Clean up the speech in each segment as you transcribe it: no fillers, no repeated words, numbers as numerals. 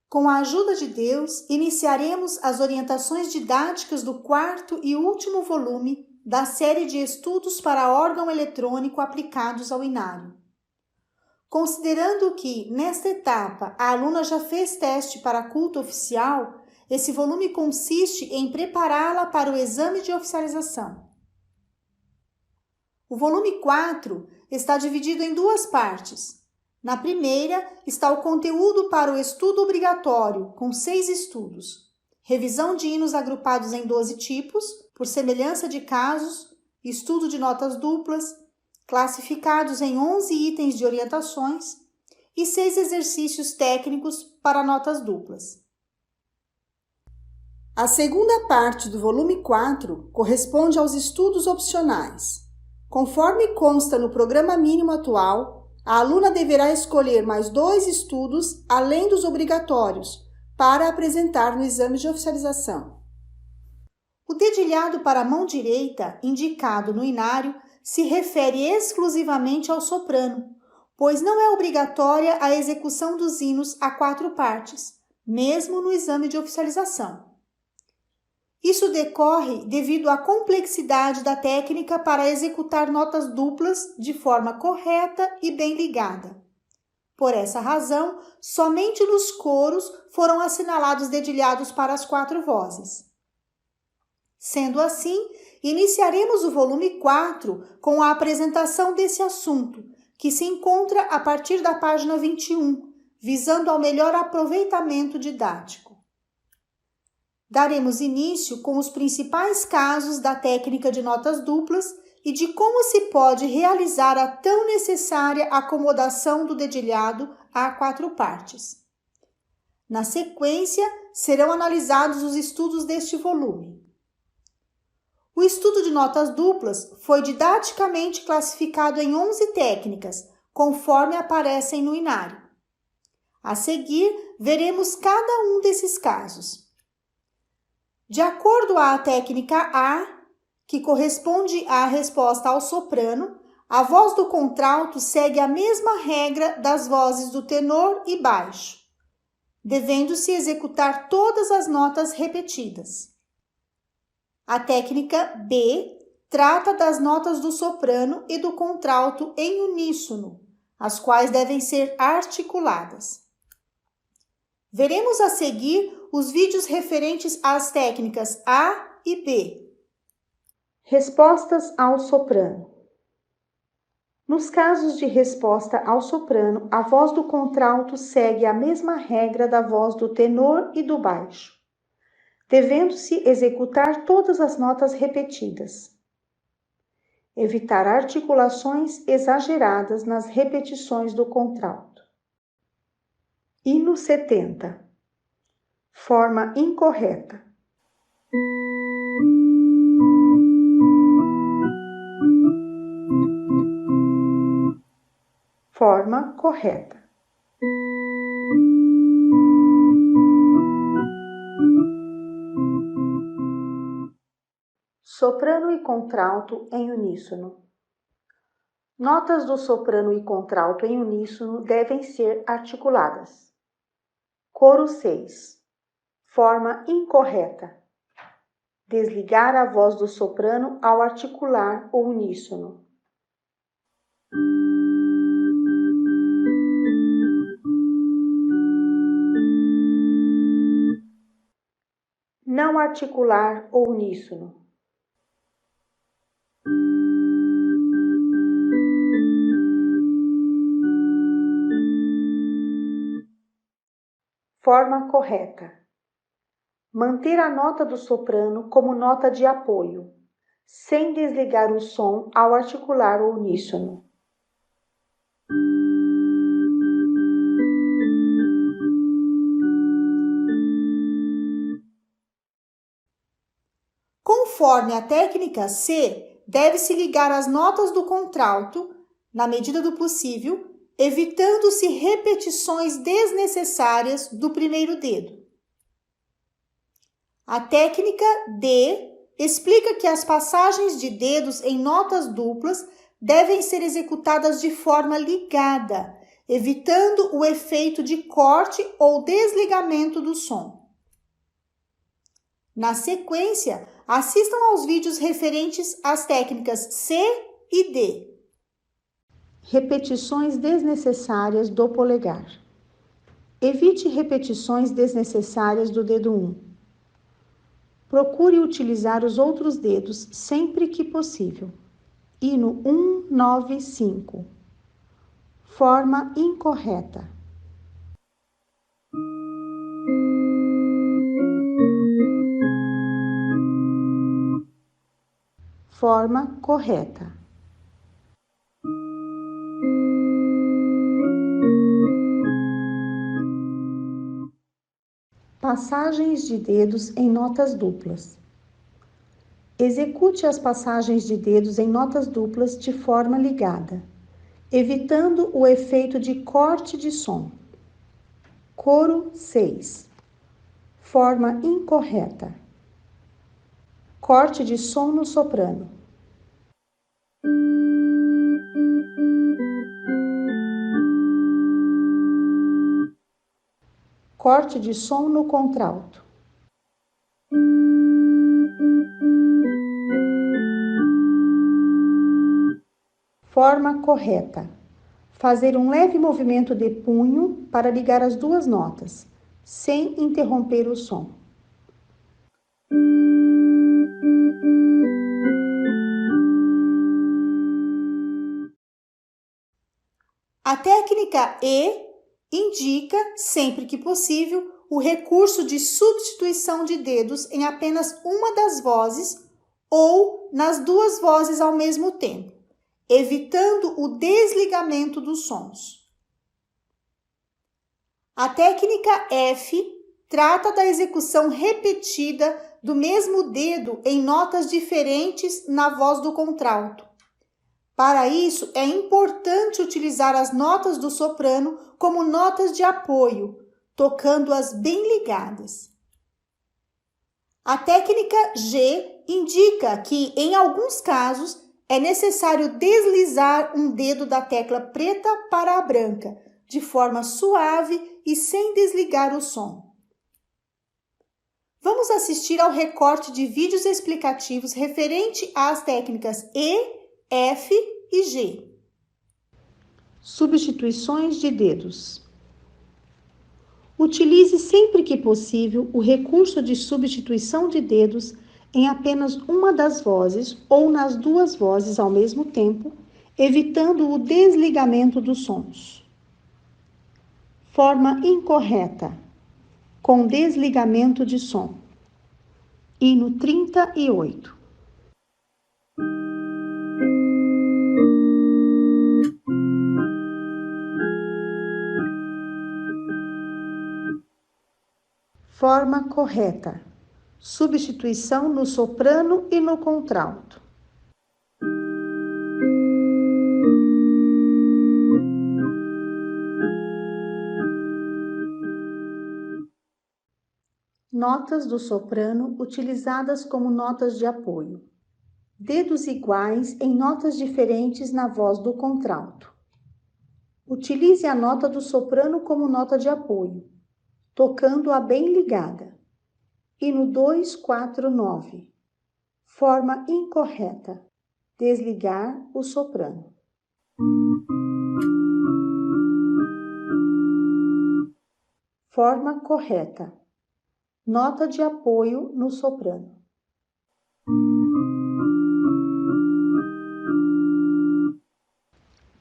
Com a ajuda de Deus, iniciaremos as orientações didáticas do quarto e último volume da série de estudos para órgão eletrônico aplicados ao inário. Considerando que, nesta etapa, a aluna já fez teste para culto oficial, esse volume consiste em prepará-la para o exame de oficialização. O volume 4 está dividido em duas partes. Na primeira está o conteúdo para o estudo obrigatório, com 6 estudos. Revisão de hinos agrupados em 12 tipos, por semelhança de casos, estudo de notas duplas, classificados em 11 itens de orientações e 6 exercícios técnicos para notas duplas. A segunda parte do volume 4 corresponde aos estudos opcionais. Conforme consta no programa mínimo atual, a aluna deverá escolher mais 2 estudos, além dos obrigatórios, para apresentar no exame de oficialização. O dedilhado para a mão direita, indicado no inário, se refere exclusivamente ao soprano, pois não é obrigatória a execução dos hinos a 4 partes, mesmo no exame de oficialização. Isso decorre devido à complexidade da técnica para executar notas duplas de forma correta e bem ligada. Por essa razão, somente nos coros foram assinalados dedilhados para as 4 vozes. Sendo assim, iniciaremos o volume 4 com a apresentação desse assunto, que se encontra a partir da página 21, visando ao melhor aproveitamento didático. Daremos início com os principais casos da técnica de notas duplas e de como se pode realizar a tão necessária acomodação do dedilhado a 4 partes. Na sequência, serão analisados os estudos deste volume. O estudo de notas duplas foi didaticamente classificado em 11 técnicas, conforme aparecem no inário. A seguir, veremos cada um desses casos. De acordo à técnica A, que corresponde à resposta ao soprano, a voz do contralto segue a mesma regra das vozes do tenor e baixo, devendo-se executar todas as notas repetidas. A técnica B trata das notas do soprano e do contralto em uníssono, as quais devem ser articuladas. Veremos a seguir os vídeos referentes às técnicas A e B. Respostas ao soprano. Nos casos de resposta ao soprano, a voz do contralto segue a mesma regra da voz do tenor e do baixo, devendo-se executar todas as notas repetidas. Evitar articulações exageradas nas repetições do contralto. Hino 70. Forma incorreta. Forma correta. Soprano e contralto em uníssono. Notas do soprano e contralto em uníssono devem ser articuladas. Coro 6. Forma incorreta. Desligar a voz do soprano ao articular o uníssono. Não articular o uníssono. Forma correta. Manter a nota do soprano como nota de apoio, sem desligar o som ao articular o uníssono. Conforme a técnica C, deve-se ligar as notas do contralto, na medida do possível, evitando-se repetições desnecessárias do primeiro dedo. A técnica D explica que as passagens de dedos em notas duplas devem ser executadas de forma ligada, evitando o efeito de corte ou desligamento do som. Na sequência, assistam aos vídeos referentes às técnicas C e D. Repetições desnecessárias do polegar. Evite repetições desnecessárias do dedo 1. Procure utilizar os outros dedos sempre que possível. Hino 195. Forma incorreta. Forma correta. Passagens de dedos em notas duplas. Execute as passagens de dedos em notas duplas de forma ligada, evitando o efeito de corte de som. Coro 6. Forma incorreta. Corte de som no soprano. Corte de som no contralto. Forma correta. Fazer um leve movimento de punho para ligar as duas notas, sem interromper o som. A técnica E indica, sempre que possível, o recurso de substituição de dedos em apenas uma das vozes ou nas duas vozes ao mesmo tempo, evitando o desligamento dos sons. A técnica F trata da execução repetida do mesmo dedo em notas diferentes na voz do contralto. Para isso, é importante utilizar as notas do soprano como notas de apoio, tocando-as bem ligadas. A técnica G indica que, em alguns casos, é necessário deslizar um dedo da tecla preta para a branca, de forma suave e sem desligar o som. Vamos assistir ao recorte de vídeos explicativos referente às técnicas E, F e G. Substituições de dedos. Utilize sempre que possível o recurso de substituição de dedos em apenas uma das vozes ou nas duas vozes ao mesmo tempo, evitando o desligamento dos sons. Forma incorreta, com desligamento de som. Hino 38. Forma correta. Substituição no soprano e no contralto. Notas do soprano utilizadas como notas de apoio. Dedos iguais em notas diferentes na voz do contralto. Utilize a nota do soprano como nota de apoio, tocando-a bem ligada. Hino 249. Forma incorreta. Desligar o soprano. Forma correta. Nota de apoio no soprano.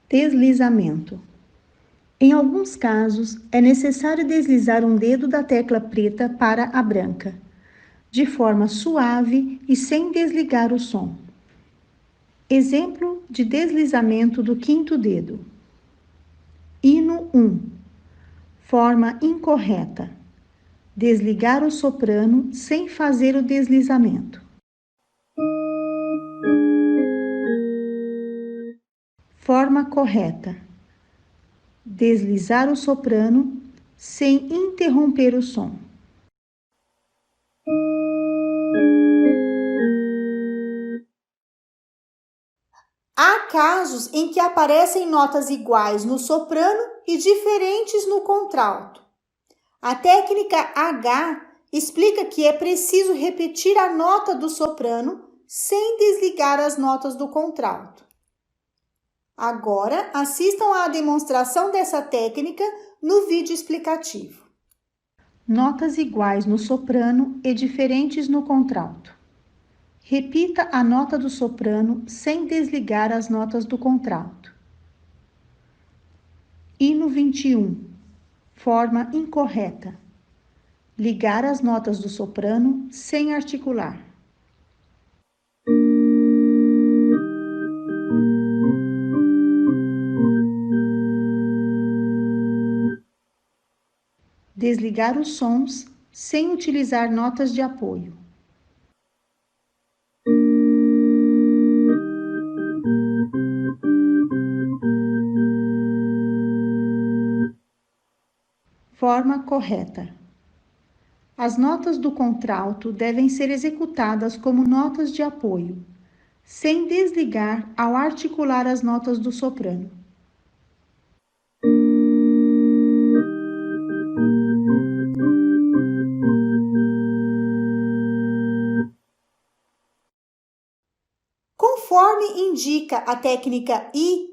Deslizamento. Em alguns casos, é necessário deslizar um dedo da tecla preta para a branca, de forma suave e sem desligar o som. Exemplo de deslizamento do quinto dedo. Hino 1. Forma incorreta. Desligar o soprano sem fazer o deslizamento. Forma correta. Deslizar o soprano sem interromper o som. Há casos em que aparecem notas iguais no soprano e diferentes no contralto. A técnica H explica que é preciso repetir a nota do soprano sem desligar as notas do contralto. Agora, assistam à demonstração dessa técnica no vídeo explicativo. Notas iguais no soprano e diferentes no contralto. Repita a nota do soprano sem desligar as notas do contralto. Hino 21. Forma incorreta. Ligar as notas do soprano sem articular. Desligar os sons sem utilizar notas de apoio. Forma correta. As notas do contralto devem ser executadas como notas de apoio, sem desligar ao articular as notas do soprano. Conforme indica a técnica I,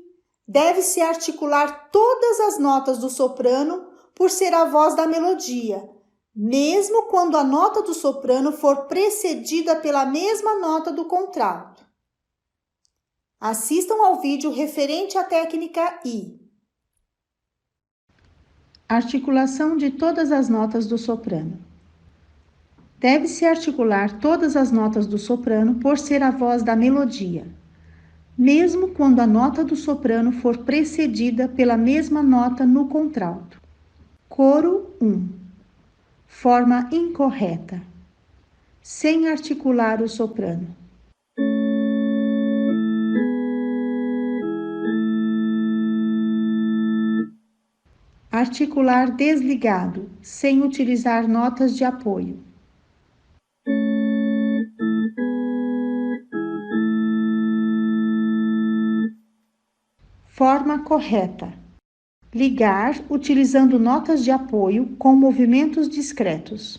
deve-se articular todas as notas do soprano por ser a voz da melodia, mesmo quando a nota do soprano for precedida pela mesma nota do contralto. Assistam ao vídeo referente à técnica I. Articulação de todas as notas do soprano. Deve-se articular todas as notas do soprano por ser a voz da melodia, mesmo quando a nota do soprano for precedida pela mesma nota no contralto. Coro 1. Forma incorreta. Sem articular o soprano. Articular desligado, sem utilizar notas de apoio. Forma correta. Ligar utilizando notas de apoio com movimentos discretos.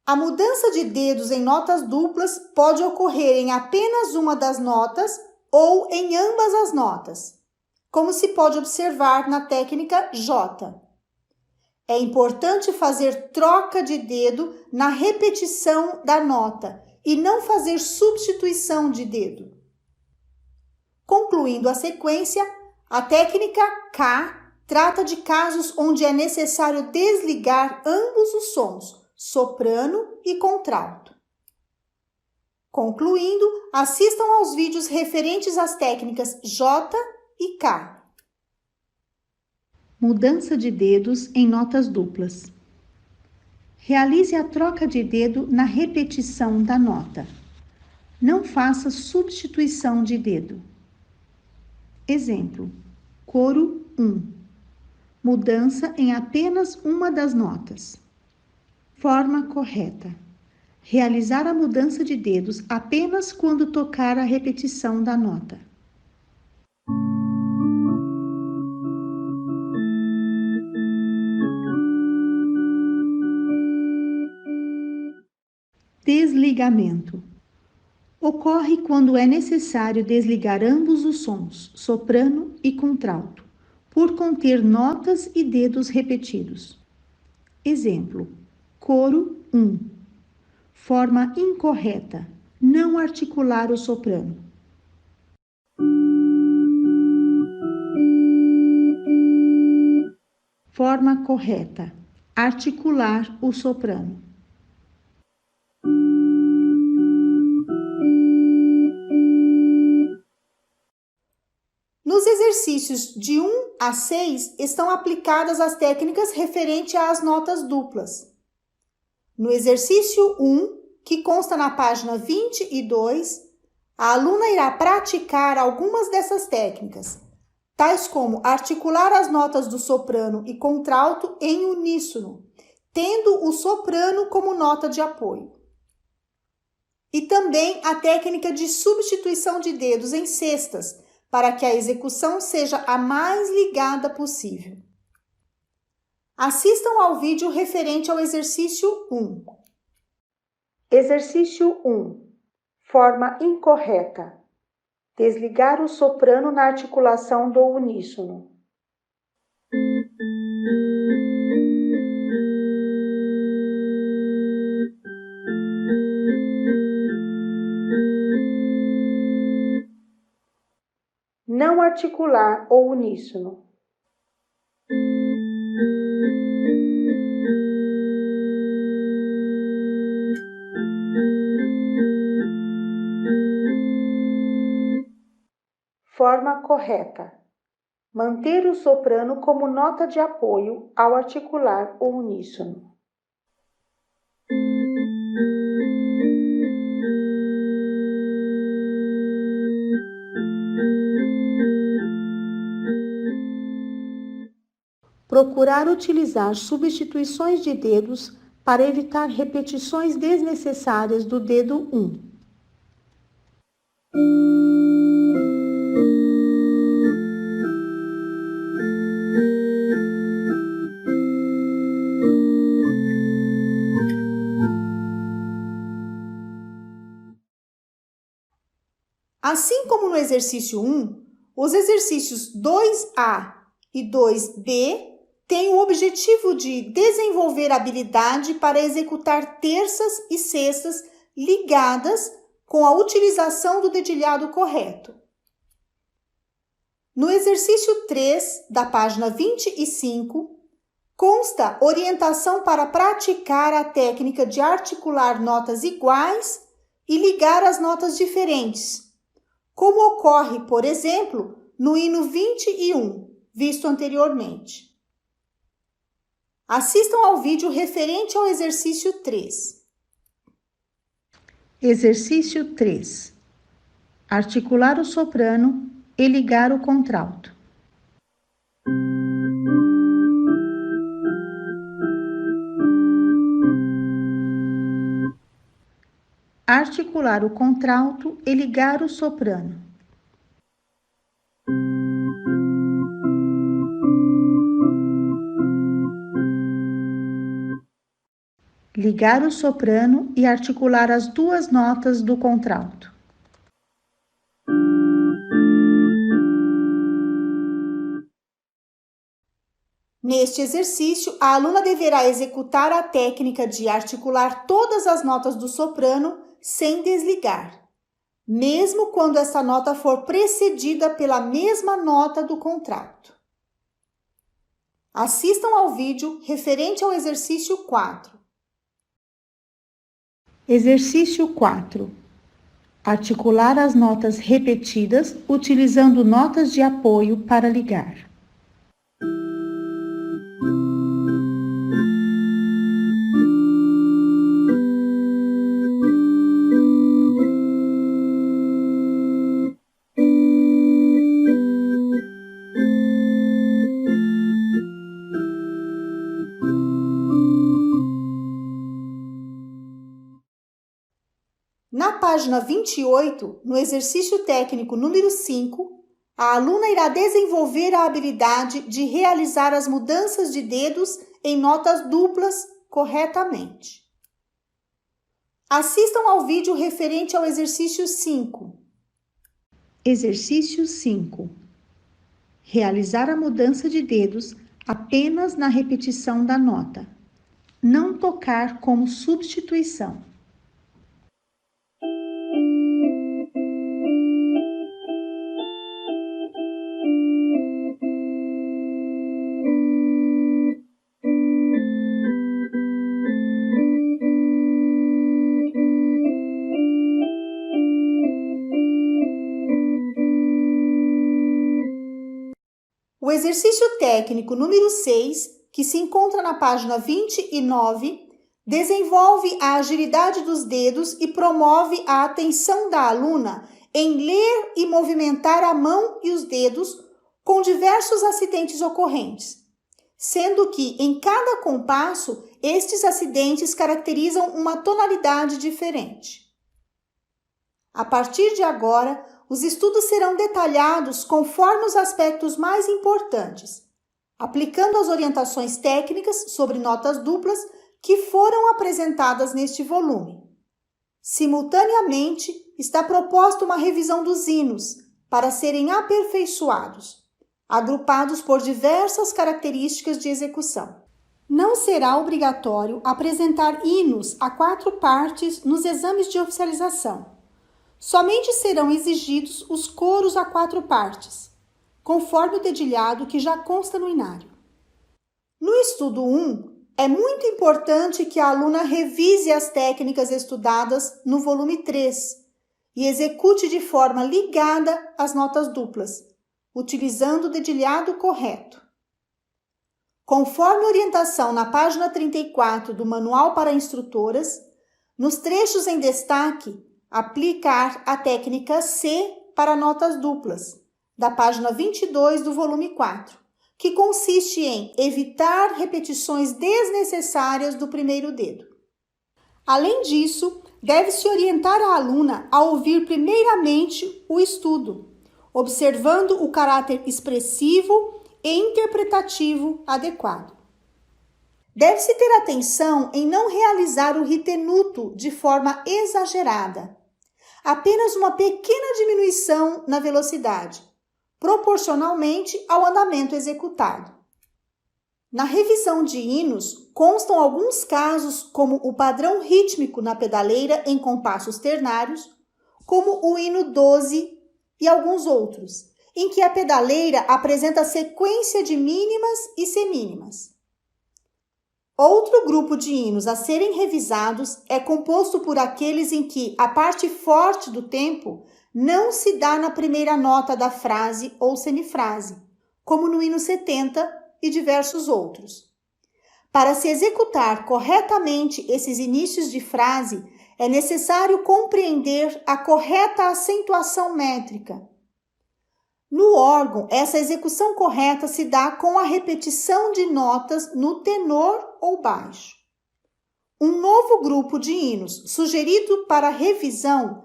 A mudança de dedos em notas duplas pode ocorrer em apenas uma das notas ou em ambas as notas, como se pode observar na técnica J. É importante fazer troca de dedo na repetição da nota e não fazer substituição de dedo. Concluindo a sequência, a técnica K trata de casos onde é necessário desligar ambos os sons, soprano e contralto. Concluindo, assistam aos vídeos referentes às técnicas J e K. Mudança de dedos em notas duplas. Realize a troca de dedo na repetição da nota. Não faça substituição de dedo. Exemplo: coro 1. Mudança em apenas uma das notas. Forma correta. Realizar a mudança de dedos apenas quando tocar a repetição da nota. Desligamento. Ocorre quando é necessário desligar ambos os sons, soprano e contralto, por conter notas e dedos repetidos. Exemplo: coro 1. Forma incorreta. Não articular o soprano. Forma correta. Articular o soprano. Nos exercícios de 1 a 6 estão aplicadas as técnicas referentes às notas duplas. No exercício 1, que consta na página 22, a aluna irá praticar algumas dessas técnicas, tais como articular as notas do soprano e contralto em uníssono, tendo o soprano como nota de apoio. E também a técnica de substituição de dedos em cestas, para que a execução seja a mais ligada possível. Assistam ao vídeo referente ao exercício 1. Exercício 1. Forma incorreta. Desligar o soprano na articulação do uníssono. Não articular o uníssono. Forma correta. Manter o soprano como nota de apoio ao articular o uníssono. Procurar utilizar substituições de dedos para evitar repetições desnecessárias do dedo 1. Assim como no exercício 1, os exercícios 2A e 2B têm o objetivo de desenvolver habilidade para executar terças e sextas ligadas com a utilização do dedilhado correto. No exercício 3, da página 25, consta orientação para praticar a técnica de articular notas iguais e ligar as notas diferentes, como ocorre, por exemplo, no hino 21, visto anteriormente. Assistam ao vídeo referente ao exercício 3. Exercício 3. Articular o soprano e ligar o contralto. Articular o contralto e ligar o soprano. Ligar o soprano e articular as duas notas do contralto. Neste exercício, a aluna deverá executar a técnica de articular todas as notas do soprano sem desligar, mesmo quando essa nota for precedida pela mesma nota do contralto. Assistam ao vídeo referente ao exercício 4. Exercício 4. Articular as notas repetidas utilizando notas de apoio para ligar. Na página 28, no exercício técnico número 5, a aluna irá desenvolver a habilidade de realizar as mudanças de dedos em notas duplas corretamente. Assistam ao vídeo referente ao exercício 5. Exercício 5. Realizar a mudança de dedos apenas na repetição da nota. Não tocar como substituição. O exercício técnico número 6, que se encontra na página 29, desenvolve a agilidade dos dedos e promove a atenção da aluna em ler e movimentar a mão e os dedos com diversos acidentes ocorrentes, sendo que em cada compasso estes acidentes caracterizam uma tonalidade diferente. A partir de agora, os estudos serão detalhados conforme os aspectos mais importantes, aplicando as orientações técnicas sobre notas duplas que foram apresentadas neste volume. Simultaneamente, está proposta uma revisão dos hinos para serem aperfeiçoados, agrupados por diversas características de execução. Não será obrigatório apresentar hinos a 4 partes nos exames de oficialização. Somente serão exigidos os coros a 4 partes, conforme o dedilhado que já consta no inário. No estudo 1, é muito importante que a aluna revise as técnicas estudadas no volume 3 e execute de forma ligada as notas duplas, utilizando o dedilhado correto. Conforme a orientação na página 34 do Manual para Instrutoras, nos trechos em destaque, aplicar a técnica C para notas duplas, da página 22 do volume 4, que consiste em evitar repetições desnecessárias do primeiro dedo. Além disso, deve-se orientar a aluna a ouvir primeiramente o estudo, observando o caráter expressivo e interpretativo adequado. Deve-se ter atenção em não realizar o ritenuto de forma exagerada, apenas uma pequena diminuição na velocidade, proporcionalmente ao andamento executado. Na revisão de hinos, constam alguns casos como o padrão rítmico na pedaleira em compassos ternários, como o hino 12 e alguns outros, em que a pedaleira apresenta sequência de mínimas e semínimas. Outro grupo de hinos a serem revisados é composto por aqueles em que a parte forte do tempo não se dá na primeira nota da frase ou semifrase, como no hino 70 e diversos outros. Para se executar corretamente esses inícios de frase, é necessário compreender a correta acentuação métrica. No órgão, essa execução correta se dá com a repetição de notas no tenor ou baixo. Um novo grupo de hinos sugerido para revisão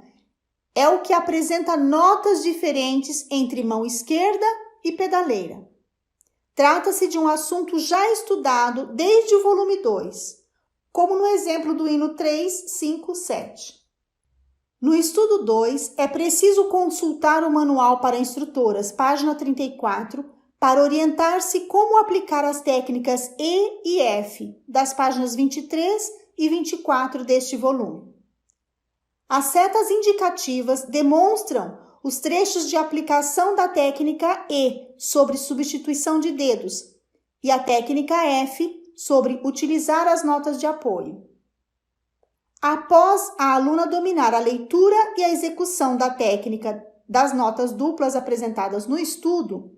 é o que apresenta notas diferentes entre mão esquerda e pedaleira. Trata-se de um assunto já estudado desde o volume 2, como no exemplo do hino 3, 5, 7. No estudo 2, é preciso consultar o Manual para Instrutoras, página 34, para orientar-se como aplicar as técnicas E e F, das páginas 23 e 24 deste volume. As setas indicativas demonstram os trechos de aplicação da técnica E sobre substituição de dedos e a técnica F sobre utilizar as notas de apoio. Após a aluna dominar a leitura e a execução da técnica das notas duplas apresentadas no estudo,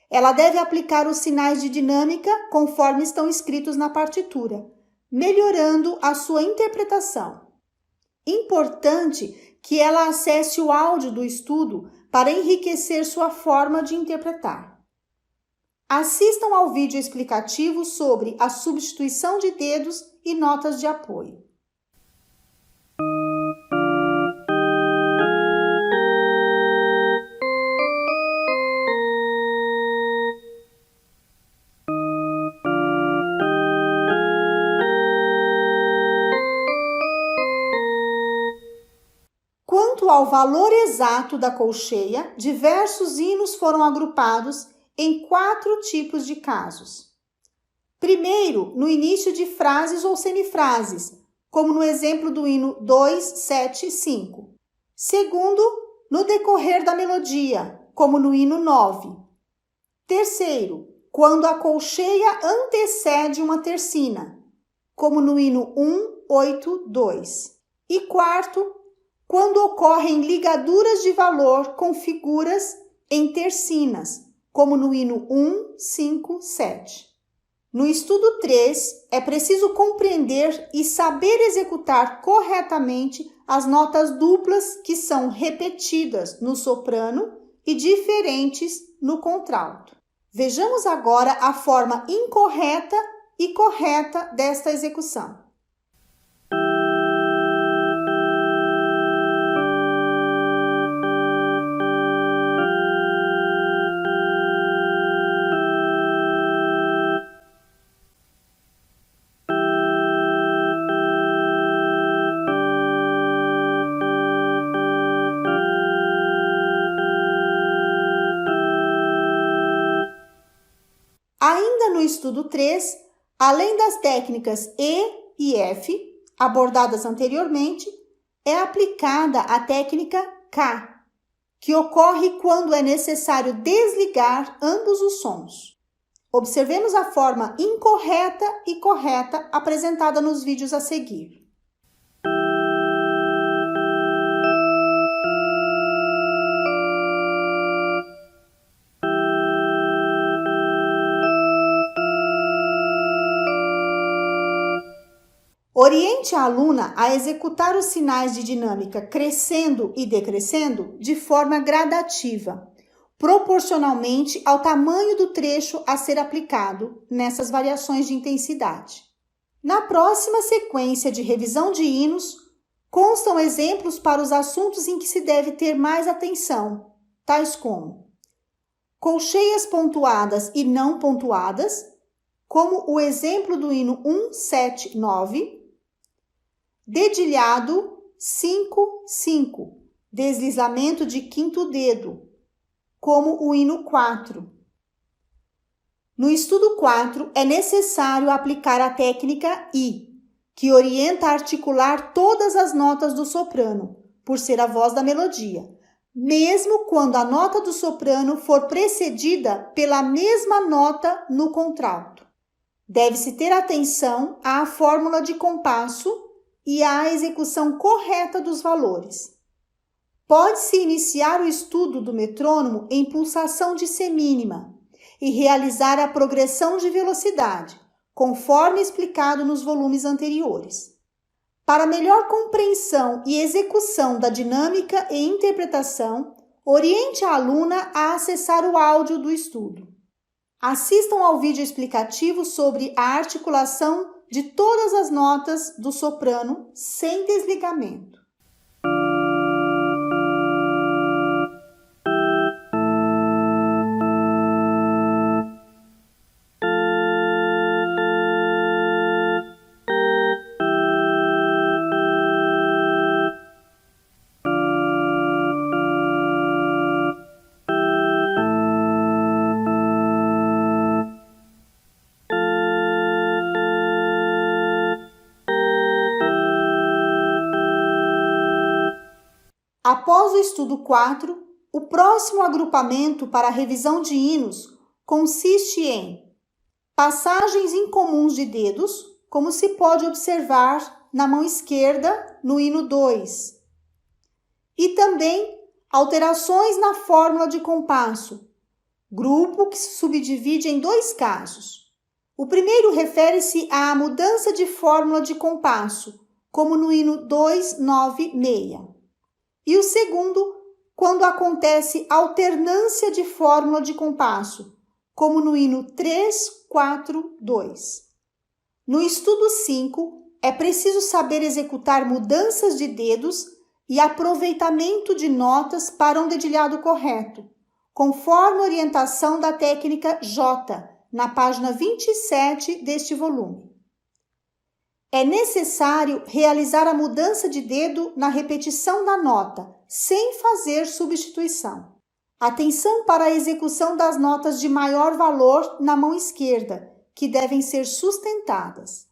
ela deve aplicar os sinais de dinâmica conforme estão escritos na partitura, melhorando a sua interpretação. Importante que ela acesse o áudio do estudo para enriquecer sua forma de interpretar. Assistam ao vídeo explicativo sobre a substituição de dedos e notas de apoio. Quanto ao valor exato da colcheia, diversos hinos foram agrupados em 4 tipos de casos. Primeiro, no início de frases ou semifrases, como no exemplo do hino 2, 7 e 5. Segundo, no decorrer da melodia, como no hino 9. Terceiro, quando a colcheia antecede uma tercina, como no hino 1, 8, 2. E quarto, quando ocorrem ligaduras de valor com figuras em tercinas, como no hino 1, 5, 7. No estudo 3, é preciso compreender e saber executar corretamente as notas duplas que são repetidas no soprano e diferentes no contralto. Vejamos agora a forma incorreta e correta desta execução. Ainda no estudo 3, além das técnicas E e F, abordadas anteriormente, é aplicada a técnica K, que ocorre quando é necessário desligar ambos os sons. Observemos a forma incorreta e correta apresentada nos vídeos a seguir. Oriente a aluna a executar os sinais de dinâmica crescendo e decrescendo de forma gradativa, proporcionalmente ao tamanho do trecho a ser aplicado nessas variações de intensidade. Na próxima sequência de revisão de hinos, constam exemplos para os assuntos em que se deve ter mais atenção, tais como colcheias pontuadas e não pontuadas, como o exemplo do hino 179, dedilhado 5-5, deslizamento de quinto dedo, como o hino 4. No estudo 4, é necessário aplicar a técnica I, que orienta a articular todas as notas do soprano, por ser a voz da melodia, mesmo quando a nota do soprano for precedida pela mesma nota no contralto. Deve-se ter atenção à fórmula de compasso e à execução correta dos valores. Pode-se iniciar o estudo do metrônomo em pulsação de semínima e realizar a progressão de velocidade, conforme explicado nos volumes anteriores. Para melhor compreensão e execução da dinâmica e interpretação, oriente a aluna a acessar o áudio do estudo. Assistam ao vídeo explicativo sobre a articulação de todas as notas do soprano sem desligamento. Após o estudo 4, o próximo agrupamento para a revisão de hinos consiste em passagens incomuns de dedos, como se pode observar na mão esquerda no hino 2, e também alterações na fórmula de compasso, grupo que se subdivide em dois casos. O primeiro refere-se à mudança de fórmula de compasso, como no hino 296. E o segundo, quando acontece alternância de fórmula de compasso, como no hino 342. No estudo 5, é preciso saber executar mudanças de dedos e aproveitamento de notas para um dedilhado correto, conforme a orientação da técnica J, na página 27 deste volume. É necessário realizar a mudança de dedo na repetição da nota, sem fazer substituição. Atenção para a execução das notas de maior valor na mão esquerda, que devem ser sustentadas.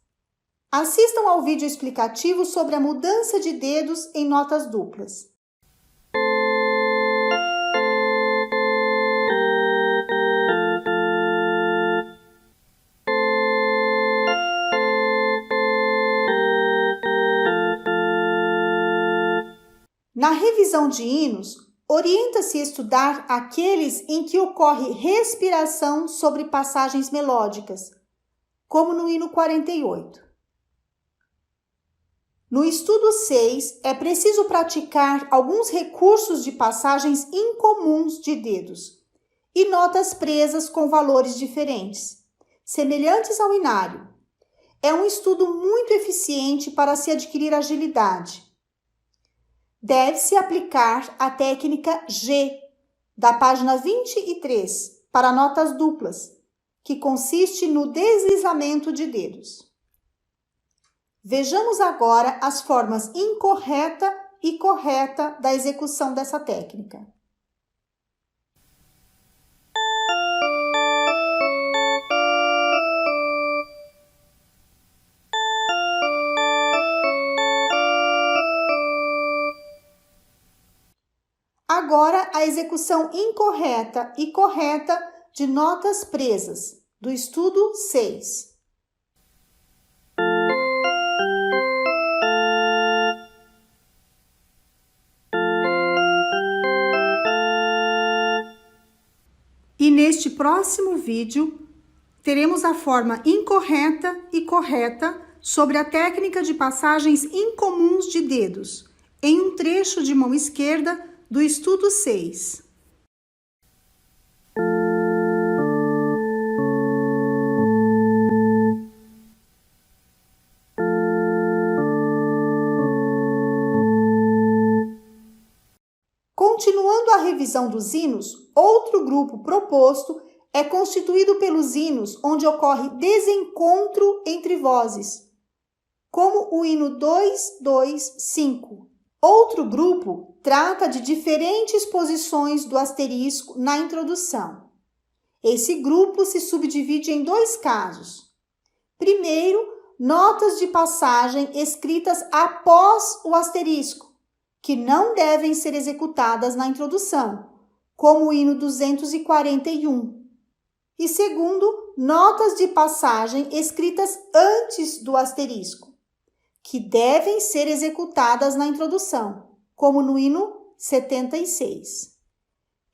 Assistam ao vídeo explicativo sobre a mudança de dedos em notas duplas. Na revisão de hinos, orienta-se a estudar aqueles em que ocorre respiração sobre passagens melódicas, como no hino 48. No estudo 6, é preciso praticar alguns recursos de passagens incomuns de dedos e notas presas com valores diferentes, semelhantes ao inário. É um estudo muito eficiente para se adquirir agilidade. Deve-se aplicar a técnica G, da página 23, para notas duplas, que consiste no deslizamento de dedos. Vejamos agora as formas incorreta e correta da execução dessa técnica. Agora, a execução incorreta e correta de notas presas, do estudo 6. E neste próximo vídeo, teremos a forma incorreta e correta sobre a técnica de passagens incomuns de dedos, em um trecho de mão esquerda do estudo 6. Continuando a revisão dos hinos, outro grupo proposto é constituído pelos hinos onde ocorre desencontro entre vozes, como o hino 225. Outro grupo trata de diferentes posições do asterisco na introdução. Esse grupo se subdivide em dois casos. Primeiro, notas de passagem escritas após o asterisco, que não devem ser executadas na introdução, como o hino 241. E segundo, notas de passagem escritas antes do asterisco, que devem ser executadas na introdução, como no hino 76.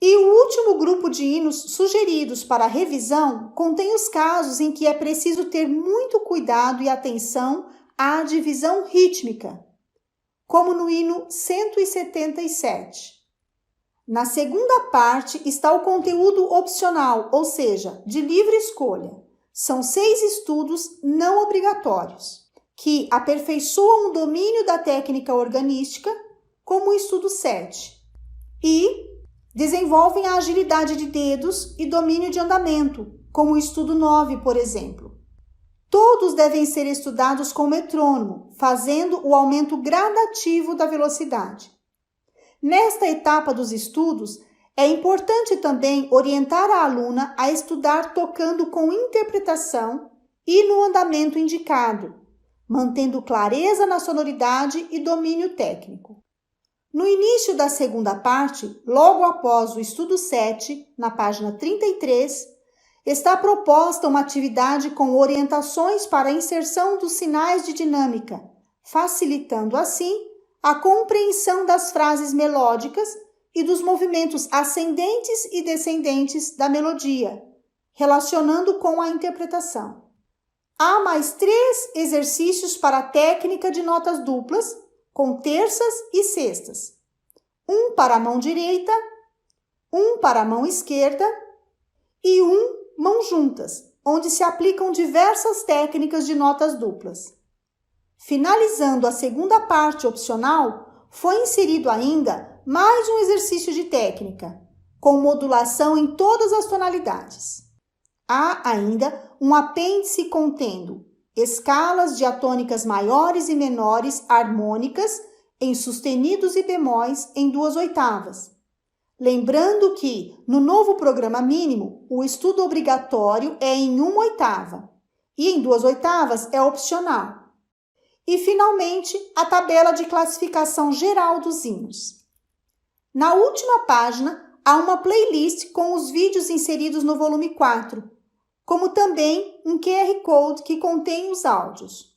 E o último grupo de hinos sugeridos para a revisão contém os casos em que é preciso ter muito cuidado e atenção à divisão rítmica, como no hino 177. Na segunda parte está o conteúdo opcional, ou seja, de livre escolha. São 6 estudos não obrigatórios, que aperfeiçoam o domínio da técnica organística, como o estudo 7, e desenvolvem a agilidade de dedos e domínio de andamento, como o estudo 9, por exemplo. Todos devem ser estudados com metrônomo, fazendo o aumento gradativo da velocidade. Nesta etapa dos estudos, é importante também orientar a aluna a estudar tocando com interpretação e no andamento indicado, mantendo clareza na sonoridade e domínio técnico. No início da segunda parte, logo após o estudo 7, na página 33, está proposta uma atividade com orientações para a inserção dos sinais de dinâmica, facilitando assim a compreensão das frases melódicas e dos movimentos ascendentes e descendentes da melodia, relacionando com a interpretação. Há mais 3 exercícios para a técnica de notas duplas, com terças e sextas. Um para a mão direita, um para a mão esquerda e um mãos juntas, onde se aplicam diversas técnicas de notas duplas. Finalizando a segunda parte opcional, foi inserido ainda mais um exercício de técnica, com modulação em todas as tonalidades. Há ainda um apêndice contendo escalas diatônicas maiores e menores harmônicas em sustenidos e bemóis em 2 oitavas. Lembrando que, no novo programa mínimo, o estudo obrigatório é em 1 oitava e em 2 oitavas é opcional. E, finalmente, a tabela de classificação geral dos hinos. Na última página, há uma playlist com os vídeos inseridos no volume 4, como também um QR Code que contém os áudios.